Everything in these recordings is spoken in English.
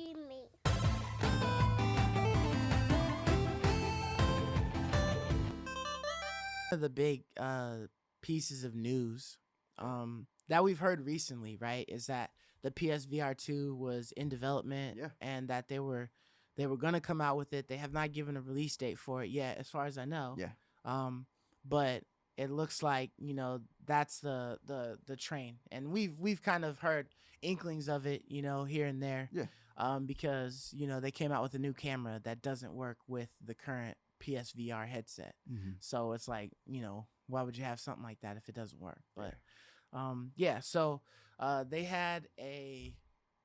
me. One of the big pieces of news that we've heard recently, right, is that the PSVR 2 was in development Yeah. and that they were going to come out with it. They have not given a release date for it yet, as far as I know. Yeah. But it looks like, that's the train. And we've kind of heard inklings of it, here and there. Yeah. Because, they came out with a new camera that doesn't work with the current PSVR headset. Mm-hmm. So it's like, why would you have something like that if it doesn't work? But so they had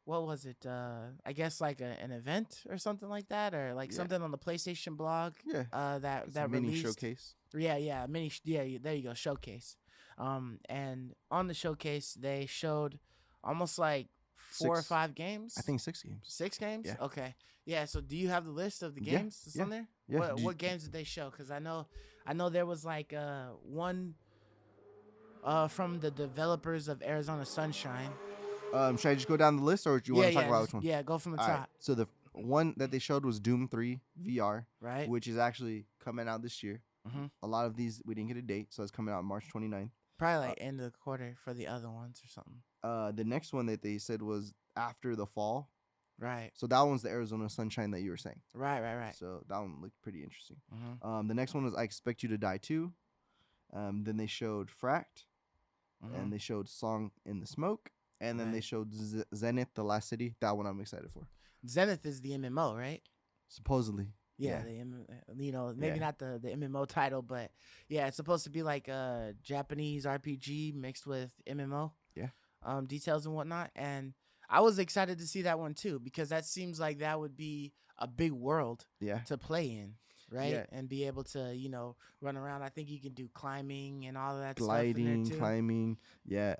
what was it? I guess like an event or something like that, or like something on the PlayStation blog. Yeah. That mini released. showcase. Yeah, mini. There you go, showcase. And on the showcase they showed almost like 4 or 5 games. I think 6 games. 6 games. Yeah. Okay. Yeah. So do you have the list of the Yeah, games that's yeah, on there? yeah. What games did they show? Because I know there was like one from the developers of Arizona Sunshine. Should I just go down the list, or do you want to talk about which one? Yeah, go from the All top. right. So the one that they showed was Doom 3 VR, Right. which is actually coming out this year. Mm-hmm. A lot of these we didn't get a date, so it's coming out March 29th. Probably like end of the quarter for the other ones or something. The next one that they said was after the fall. Right. So that one's the Arizona Sunshine that you were saying. Right. So that one looked pretty interesting. Mm-hmm. The next one was I Expect You to Die Too. Then they showed Fracked, Mm-hmm. and they showed Song in the Smoke, and then they showed Zenith, The Last City. That one I'm excited for. Zenith is the MMO, right? Supposedly. Yeah. Maybe not the MMO title, but yeah, it's supposed to be like a Japanese RPG mixed with MMO. Yeah. Details and whatnot, and I was excited to see that one too, because that seems like that would be a big world to play in, right? Yeah. And be able to, run around. I think you can do climbing and all of that Gliding, stuff in there too. climbing. Yeah.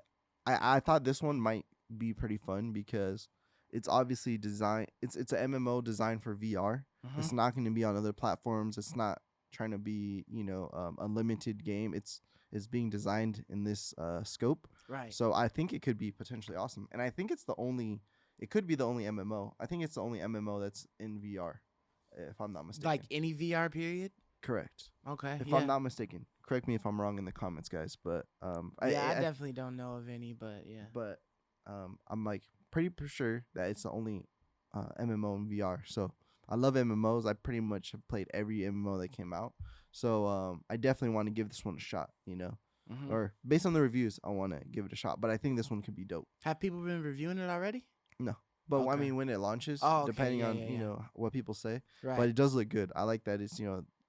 I thought this one might be pretty fun because it's obviously designed. It's an MMO designed for VR. Mm-hmm. It's not going to be on other platforms. It's not trying to be, a limited game. It's being designed in this scope. Right. So I think it could be potentially awesome. And I think it could be the only MMO. I think it's the only MMO that's in VR, if I'm not mistaken. Like any VR period? Correct. Okay. If I'm not mistaken. Correct me if I'm wrong in the comments, guys. But I definitely don't know of any, but yeah. But I'm like pretty sure that it's the only MMO in VR. So I love MMOs. I pretty much have played every MMO that came out. So I definitely want to give this one a shot, Mm-hmm. Or based on the reviews, I want to give it a shot. But I think this one could be dope. Have people been reviewing it already? No. But I Okay. mean, when it launches, okay. depending Yeah, on, yeah. what people say. Right. But it does look good. I like that it's,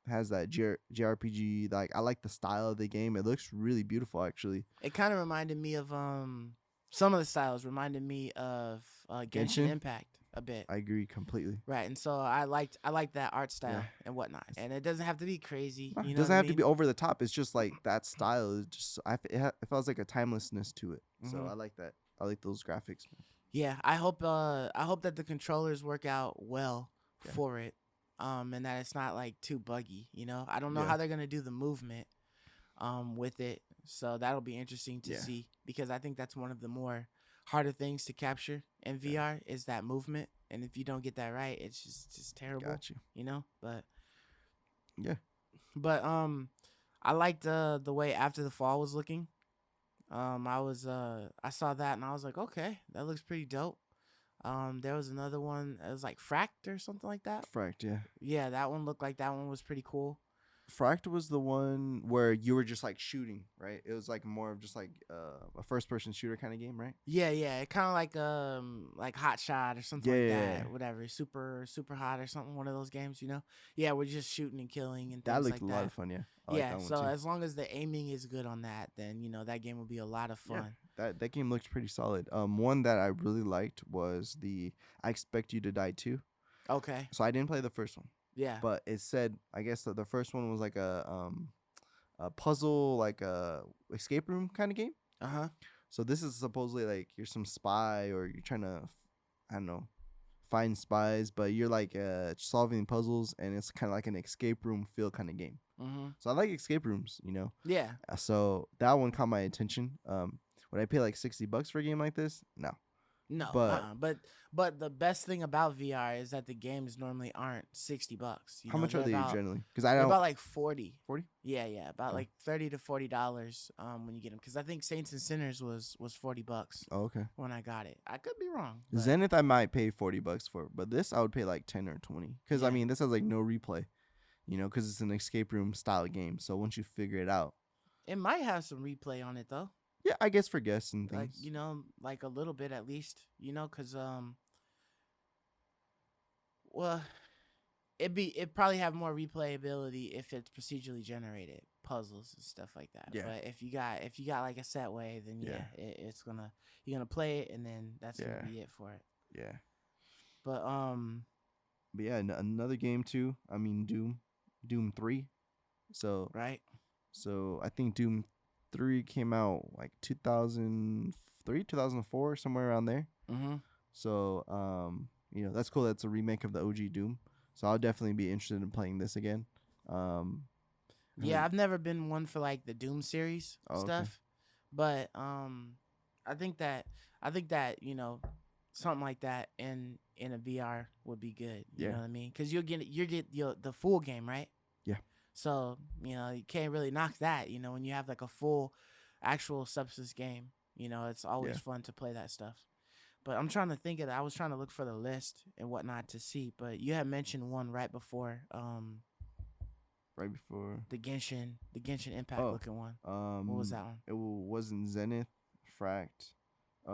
has that JRPG. Like, I like the style of the game. It looks really beautiful, actually. It kind of reminded me of some of the styles reminded me of Genshin Impact a bit. I agree completely. Right, and so I liked that art style and whatnot, and it doesn't have to be crazy. It You know doesn't what I have to mean? be over the top. It's just like that style is just. It feels like a timelessness to it. So Mhm. I like that. I like those graphics. Yeah, I hope that the controllers work out well Yeah. for it, and that it's not like too buggy. I don't know Yeah. how they're gonna do the movement, with it. So that'll be interesting to Yeah. see, because I think that's one of the more harder things to capture in VR is that movement, and if you don't get that right, it's just terrible. Got you. But Yeah. But I liked the way After the Fall was looking. I saw that and I was like, okay, that looks pretty dope. There was another one. It was like Fracked or something like that. Fracked, yeah. Yeah, that one looked like that one was pretty cool. Fracked was the one where you were just like shooting, right? It was like more of just like a first person shooter kind of game, right? Yeah, it kind of like Hot Shot or something like Yeah. that. Whatever, super hot or something. One of those games, Yeah, we're just shooting and killing and things That like looked a lot of fun, yeah. I like Yeah, that one so too. as long as the aiming is good on that, then that game will be a lot of fun. That game looks pretty solid. One that I really liked was the I Expect You to Die Too. Okay. So I didn't play the first one. Yeah. But it said, I guess the first one was like a puzzle, like a escape room kind of game. Uh-huh. So this is supposedly like you're some spy or you're trying to, I don't know, find spies, but you're like solving puzzles, and it's kind of like an escape room feel kind of game. Mm-hmm. So I like escape rooms, Yeah. So that one caught my attention. Would I pay like $60 for a game like this? No. No, But but the best thing about VR is that the games normally aren't $60. You how know, much are they're they about generally? Because I they're don't about like 40. 40. Yeah, about Oh, like $30 to $40 when you get them. Because I think Saints and Sinners was $40 oh, okay. when I got it. I could be wrong, but Zenith I might pay $40 for, but this I would pay like 10 or 20. Because I yeah, mean, this has like no replay, because it's an escape room style game. So once you figure it out, it might have some replay on it though. yeah, I guess for guests and Like things. like a little bit at least. Because well, it probably have more replayability if it's procedurally generated puzzles and stuff like that. Yeah. But if you got like a set way, then yeah, Yeah. it's gonna you're gonna play it and then that's Yeah. gonna be it for it. Yeah. But But yeah, another game too. I mean, Doom 3. So right. I think Doom 3 came out like 2003, 2004, somewhere around there. Mm-hmm. So that's cool. That's a remake of the OG Doom. So I'll definitely be interested in playing this again. Yeah, I've never been one for like the Doom series stuff, but I think that something like that in a VR would be good. You know what I mean? Because you get the full game, right? Yeah. So you can't really knock that. When you have like a full, actual substance game, it's always fun to play that stuff. But I'm trying to think of that. I was trying to look for the list and whatnot to see, but you had mentioned one right before. Right before the Genshin Impact looking one. What was that one? It wasn't Zenith, Fract,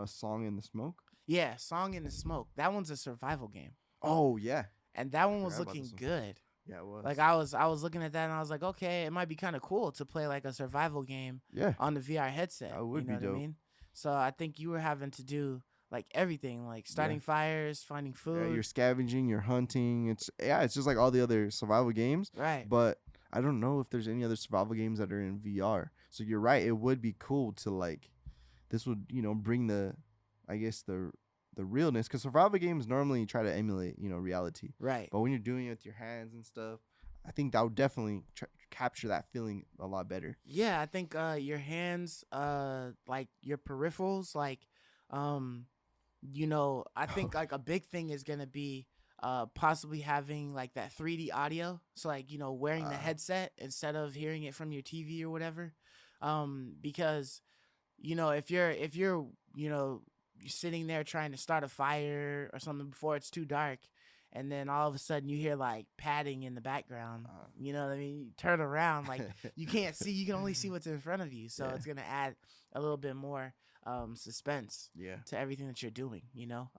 Song in the Smoke. Yeah, Song in the Smoke. That one's a survival game. Oh yeah, and that one was looking good. Yeah, it was. Like I was looking at that and I was like, okay, it might be kind of cool to play like a survival game. Yeah. On the VR headset. That would be dope. What I mean? So I think you were having to do like everything, like starting fires, finding food. Yeah, you're scavenging, you're hunting. It's just like all the other survival games. Right. But I don't know if there's any other survival games that are in VR. So you're right. It would be cool to like, this would bring the realness, because survival games normally try to emulate reality. Right. But when you're doing it with your hands and stuff, I think that would definitely capture that feeling a lot better. Yeah, I think your hands, like your peripherals, like, I think like a big thing is gonna be possibly having like that 3D audio. So like wearing the headset instead of hearing it from your TV or whatever, because if you're you're sitting there trying to start a fire or something before it's too dark, and then all of a sudden you hear like padding in the background. You know what I mean? You turn around, like you can't see. You can only see what's in front of you. So it's gonna add a little bit more suspense to everything that you're doing.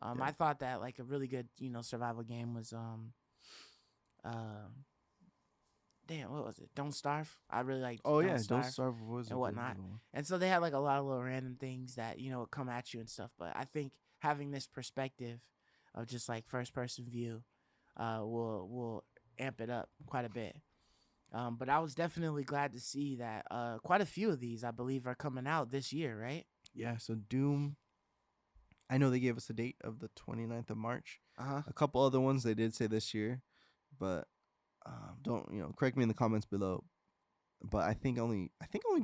I thought that like a really good survival game was damn, what was it? Don't Starve. I really liked. Don't Starve was and whatnot. And so they had like a lot of little random things that would come at you and stuff. But I think having this perspective of just like first person view will amp it up quite a bit. But I was definitely glad to see that quite a few of these I believe are coming out this year, right? Yeah. So Doom, I know they gave us a date of the 29th of March. A couple other ones they did say this year, but. Don't correct me in the comments below, but I think only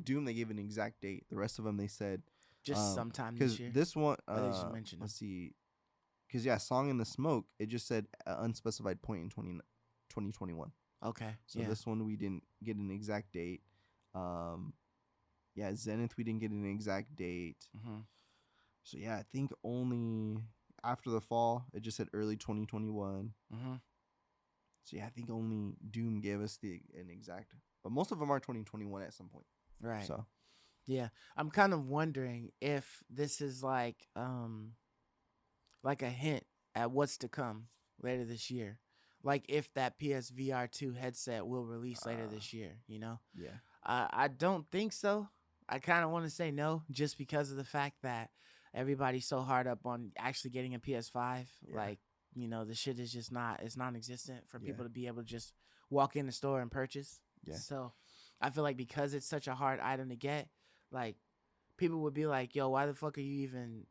Doom they gave an exact date. The rest of them they said just sometime this year. This one, let's see, because Song in the Smoke, it just said unspecified point in 2021. Okay, so this one we didn't get an exact date. Zenith we didn't get an exact date. So I think only after the fall it just said early 2021. So I think only Doom gave us an exact, but most of them are 2021 at some point. Right. So, I'm kind of wondering if this is like a hint at what's to come later this year, like if that PSVR 2 headset will release later this year. Yeah. I don't think so. I kind of want to say no, just because of the fact that everybody's so hard up on actually getting a PS5, like. The shit is just it's non-existent for people to be able to just walk in the store and purchase. So I feel like because it's such a hard item to get, like people would be like, yo, why the fuck are you even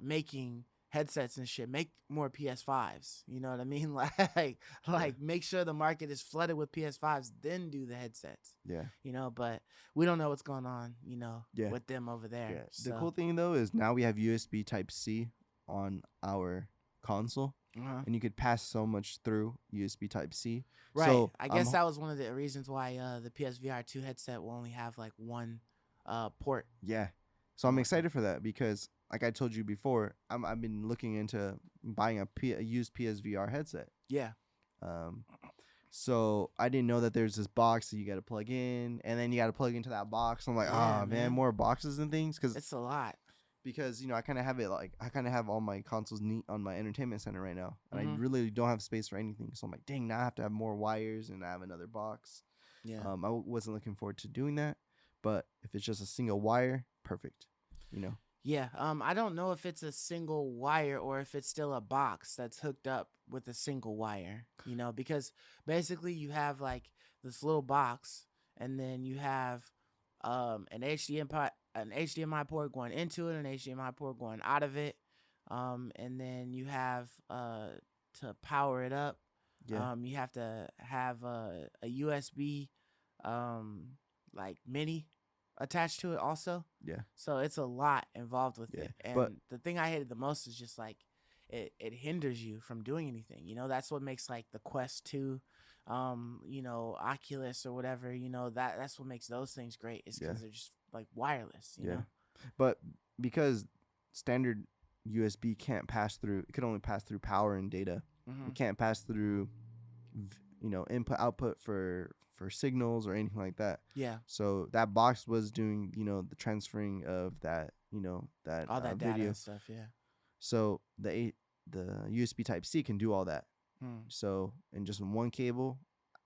making headsets and shit? Make more PS5s. You know what I mean? Like make sure the market is flooded with PS5s, then do the headsets. But we don't know what's going on, with them over there. The cool thing though is now we have USB Type-C on our console, Uh-huh. and you could pass so much through USB Type C. Right. So I guess that was one of the reasons why the PSVR 2 headset will only have like one port yeah. So and I'm whatnot. excited for that because, like I told you before, I've been looking into buying a used PSVR headset. Yeah. Um, so I didn't know that there's this box that you got to plug in, and then you got to plug into that box. I'm like, Yeah, man, man. more boxes and things, It's a lot. because I kind of have it like I kind of have all my consoles neat on my entertainment center right now, and I Mm-hmm. really don't have space for anything. So I'm like, dang, now I have to have more wires and I have another box. Yeah. Wasn't looking forward to doing that, but if it's just a single wire, perfect. Yeah. I don't know if it's a single wire or if it's still a box that's hooked up with a single wire, because basically you have like this little box and then you have an HDMI port going into it, an HDMI port going out of it. And then you have to power it up. Yeah, You have to have a USB like mini attached to it also. yeah, So it's a lot involved with yeah. it. But And the thing I hated the most is just like it hinders you from doing anything. That's what makes like the Quest 2, Oculus or whatever, that's what makes those things great is yeah, because they're just like wireless, yeah. But because standard USB can't pass through, it could only pass through power and data. Mm-hmm. It can't pass through, input output for signals or anything like that. Yeah. So that box was doing, the transferring of that, that All that data video. and stuff, yeah. So the USB Type C can do all that. Hmm. So in just one cable,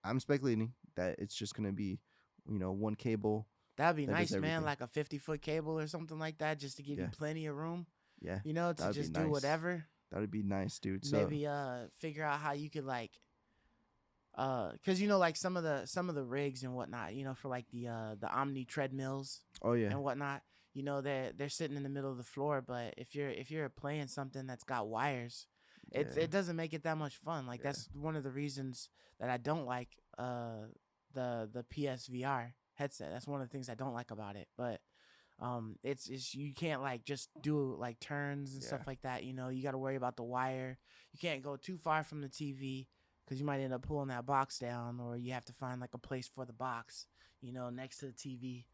I'm speculating that it's just gonna be, one cable That'd be that does nice, man, everything. like a 50-foot cable or something like that, just to give you Yeah, plenty of room, yeah, to that would be just do nice. whatever. That would be nice, dude. So Maybe figure out how you could like because like some of the rigs and whatnot, for like the Omni treadmills oh yeah, and whatnot, they're sitting in the middle of the floor, but if you're playing something that's got wires, yeah, it doesn't make it that much fun. Like yeah, that's one of the reasons that I don't like the PSVR headset. That's one of the things I don't like about it. But it's you can't like just do like turns and yeah, stuff like that. You got to worry about the wire. You can't go too far from the TV because you might end up pulling that box down, or you have to find like a place for the box, next to the TV.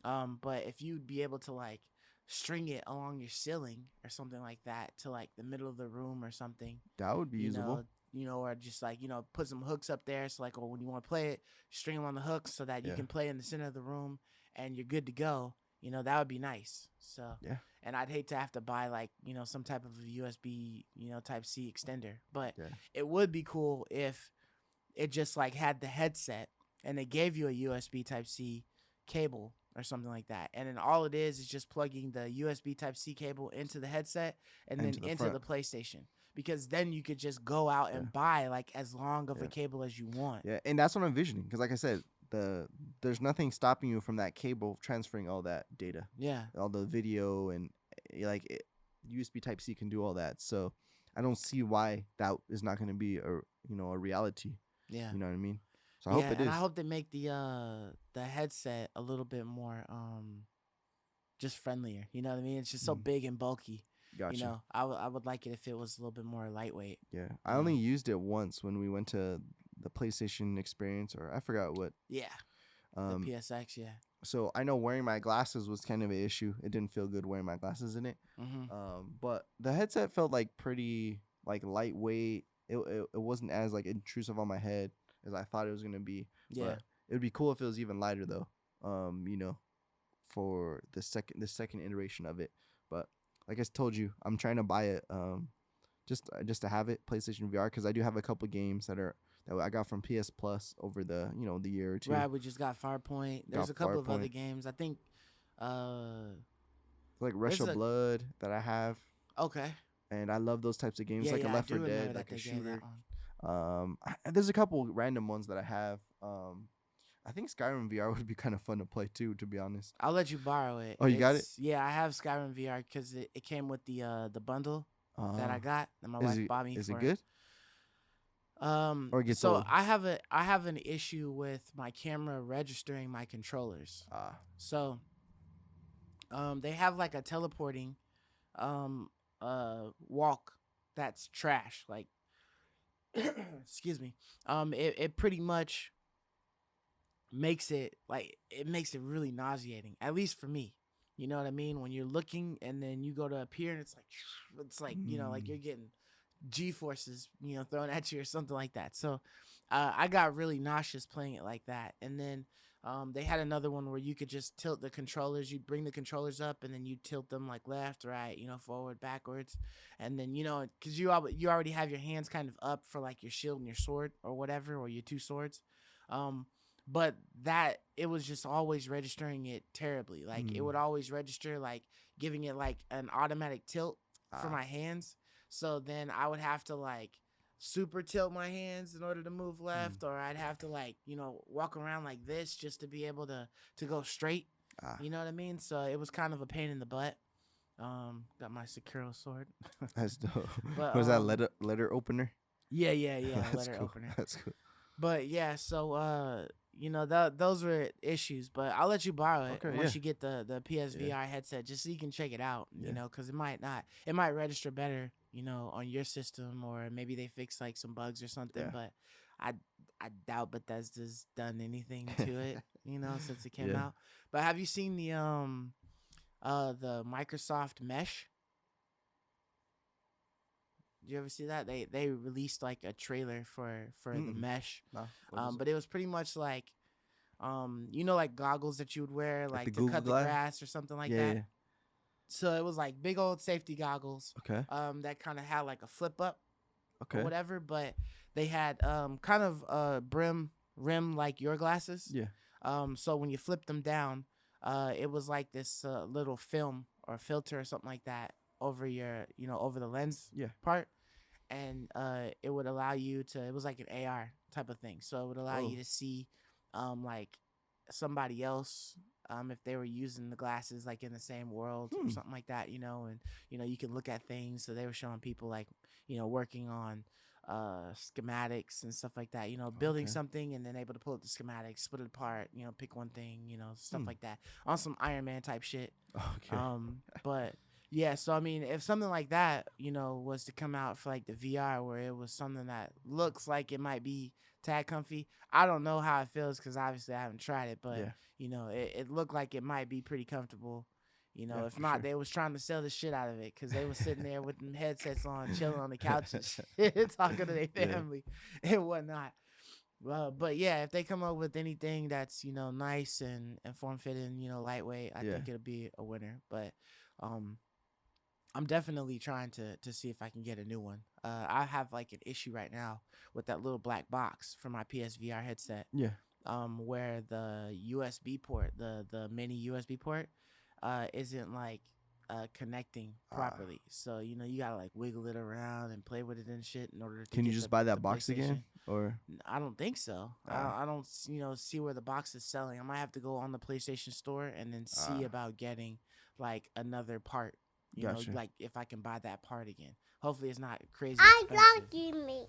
But if you'd be able to like string it along your ceiling or something like that to like the middle of the room or something, that would be usable. or just like, put some hooks up there. So like, when you want to play it, string them on the hooks so that you Yeah, can play in the center of the room and you're good to go. That would be nice. So, yeah, and I'd hate to have to buy like, some type of a USB, type C extender, but yeah, it would be cool if it just like had the headset and they gave you a USB type C cable or something like that. And then all it is just plugging the USB type C cable into the headset and then into the into front. the PlayStation. Because then you could just go out Yeah, and buy like as long of yeah, a cable as you want. yeah. And that's what I'm envisioning. Because like I said, there's nothing stopping you from that cable transferring all that data, Yeah. all the video, and USB Type C can do all that. So I don't see why that is not going to be a reality. Yeah. You know what I mean? So I Yeah, hope it and is. I hope they make the headset a little bit more just friendlier. You know what I mean? It's just so Mm, big and bulky. gotcha. I would like it if it was a little bit more lightweight. Yeah, You I know? only used it once when we went to the PlayStation experience, or I forgot what. Yeah. The Um, PSX, yeah. so I know wearing my glasses was kind of an issue. It didn't feel good wearing my glasses in it. Mhm. But the headset felt like pretty like lightweight. It wasn't as like intrusive on my head as I thought it was gonna be. Yeah. But it would be cool if it was even lighter though. For the second iteration of it. But like I told you, I'm trying to buy it. Just to have it PlayStation VR, because I do have a couple games that I got from PS Plus over the year or two. Right, we just got Farpoint. There's a couple of other Farpoint. games. I think Like Rush there's of a Blood that I have, okay. and I love those types of games, Yeah, like a yeah, I Left do 4 remember Dead, that like a they gave shooter. that one. There's a couple random ones that I have. I think Skyrim VR would be kind of fun to play too, to be honest. I'll let you borrow it. Oh, you got it? Yeah, I have Skyrim VR because it came with the bundle that I Uh, got that my is wife it bought me is for it good or it gets so old? I have an issue with my camera registering my controllers. So they have like a teleporting walk that's trash. Like, excuse me. It pretty much makes it really nauseating. At least for me. You know what I mean? When you're looking and then you go to appear and it's like like Mm. you're getting G forces, thrown at you or something like that. So I got really nauseous playing it like that. And then they had another one where you could just tilt the controllers. You'd bring the controllers up and then you tilt them like left, right, forward, backwards. And then, because you already have your hands kind of up for like your shield and your sword or whatever, or your two swords. But that it was just always registering it terribly. Like it Mm. would always register like giving it like an automatic tilt for Ah. my hands. So then I would have to like super tilt my hands in order to move Mm. left, or I'd have to like, walk around like this just to be able to go straight. Ah. You know what I mean? So it was kind of a pain in the butt. Got my Sekiro sword. That's dope. But Was that letter opener? yeah, That's letter cool. opener. That's cool. But yeah, so those were issues, but I'll let you borrow it Okay, once yeah. you get the PSVR Yeah. headset, just so you can check it out. Yeah. Because it might register better, on your system, or maybe they fix like some bugs or something. Yeah. But I I doubt Bethesda's done anything to it, since it came Yeah. out. But have you seen the Microsoft Mesh? Did you ever see that? They released like a trailer for the Mm-mm. Mesh. Nah, what is it? But it was pretty much like like goggles that you would wear Like the like to Google cut the Glass? grass or something like Yeah, that. yeah. So it was like big old safety goggles Okay. that kind of had like a flip up or Okay. whatever, but they had kind of rim like your glasses. Yeah. So when you flip them down, it was like this little film or filter or something like that over your over the lens Yeah. part, and it would allow you to, it was like an AR type of thing, so it would allow you Oh. to see like somebody else, if they were using the glasses like in the same world or something like that, and you can look at things. So they were showing people like working on schematics and stuff like that, building Okay. something and then able to pull up the schematics, split it apart, pick one thing, stuff Hmm. like that, on some Iron Man type shit. Okay. But yeah, so I mean, if something like that, was to come out for like the VR, where it was something that looks like it might be tag comfy, I don't know how it feels because obviously I haven't tried it, but Yeah. it looked like it might be pretty comfortable. Yeah, If for not, sure. they was trying to sell the shit out of it because they was sitting there with them headsets on, chilling on the couch and shit, talking to their Yeah. family and whatnot. But yeah, if they come up with anything that's nice and form fitting, lightweight, I Yeah. think it'll be a winner. But I'm definitely trying to see if I can get a new one. I have like an issue right now with that little black box for my PSVR headset. Yeah. Where the USB port, the mini USB port, isn't like connecting properly. So you gotta like wiggle it around and play with it and shit in order to. Can you get just the, buy that the box again? PlayStation. Or I don't think so. I don't see where the box is selling. I might have to go on the PlayStation store and then see about getting like another part. Gotcha. Like if I can buy that part again. Hopefully it's not crazy I expensive. got you, me.